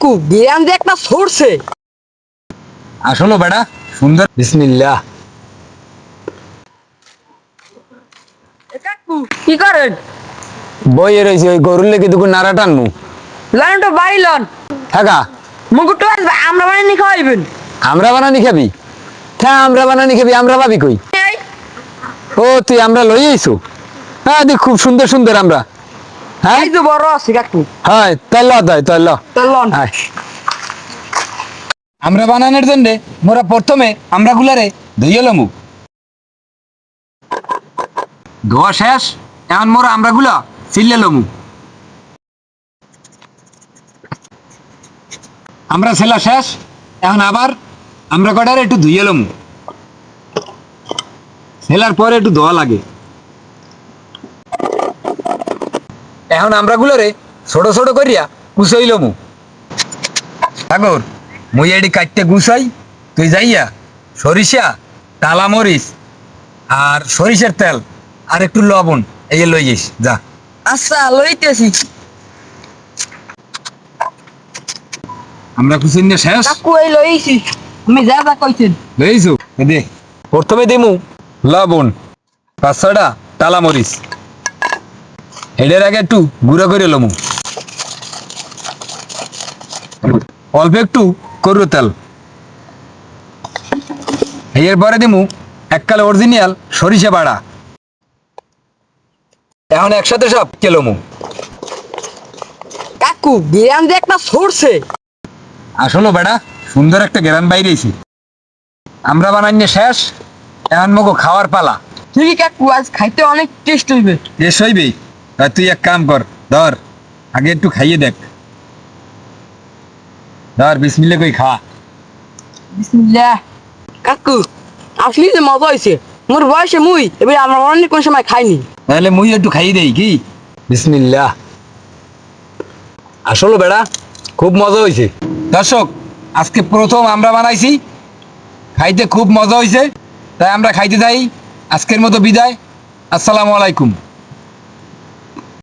কাকু বিরান যে একটা সরছে। আসলো বেটা সুন্দর। বিসমিল্লাহ। কাকু কি করেন? বইয়ে রয়েছে ওই গরুর লেগে দুটো নাড়া টানমু। লন তো বাড়ি লন। থাকা মুকুট আমরা বানিয়ে খাওয়াইবেন। আমরা বানানি খাবি? হ্যাঁ আমরা বানানি খাবি, আমরা ভাবি কই? ও তুই আমরা লই আইছো? হ্যাঁ দেখ খুব সুন্দর সুন্দর আমরা। হ্যাঁ এই তো বড় আছে কাকু। হয় তাই ল তাই ল। তো লন। হ্যাঁ আমরা বানানোর জন্য মোরা প্রথমে আমরা গুলারে ধুইয়ে লমু। ধোয়া শেষ, এখন মোরা আমরা গুলা চিল্লে লমু। আমরা ছেলা শেষ, এখন আবার আমরা কটারে একটু ধুইয়ে লমু। ছেলার পরে একটু ধোয়া লাগে। এখন আমরা গুলারে ছোট ছোট করিয়া কুচাই লমু। সাগর মুই এডি কাটতে গুছাই, তুই যাইয়া সরিষা, টালা মরিচ আর সরিষার তেল আর একটু লবণ এই লই যাইস যা। আচ্ছা লইতেছি। আমরা কুচিন দিয়ে শেষ। কাকু এই লইছি। আমি যা যা কইছেন। লইছো দে। প্রথমে দিমু লবণ, 5-6টা টালা মরিচ। এডের আগে একটু গুঁড়ো করে লমু। অল্প একটু করু তেল। এর পরে দিমু এককালে অরিজিনাল সরিষা বাড়া। এখন একসাথে সব কেলমু। কাকু বিরান যে একটা সরছে। আসলো বেটা সুন্দর একটা গ্রান বাইরেছি। আমরা বানাইনে শেষ, এখন মগো খাওয়ার পালা। ঠিকই কাকু আজ খাইতে অনেক টেস্ট হইবে। এস হইবি। তুই এক কাম কর, ধর আগে একটু খাইয়ে দেখ। ধর বিসমিল্লাহ কই খা। বিসমিল্লাহ। কাকু আসলে যে মজা হয়েছে। মোর বয়সে মুই এবার আমরা অনেক কোন সময় খাইনি। তাহলে মুই একটু খাইয়ে দেই কি? বিসমিল্লাহ। আসলো বেড়া খুব মজা হয়েছে। দর্শক আজকে প্রথম আমরা বানাইছি, খাইতে খুব মজা হয়েছে, তাই আমরা খাইতে যাই। আজকের মতো বিদায়। আসসালামু আলাইকুম।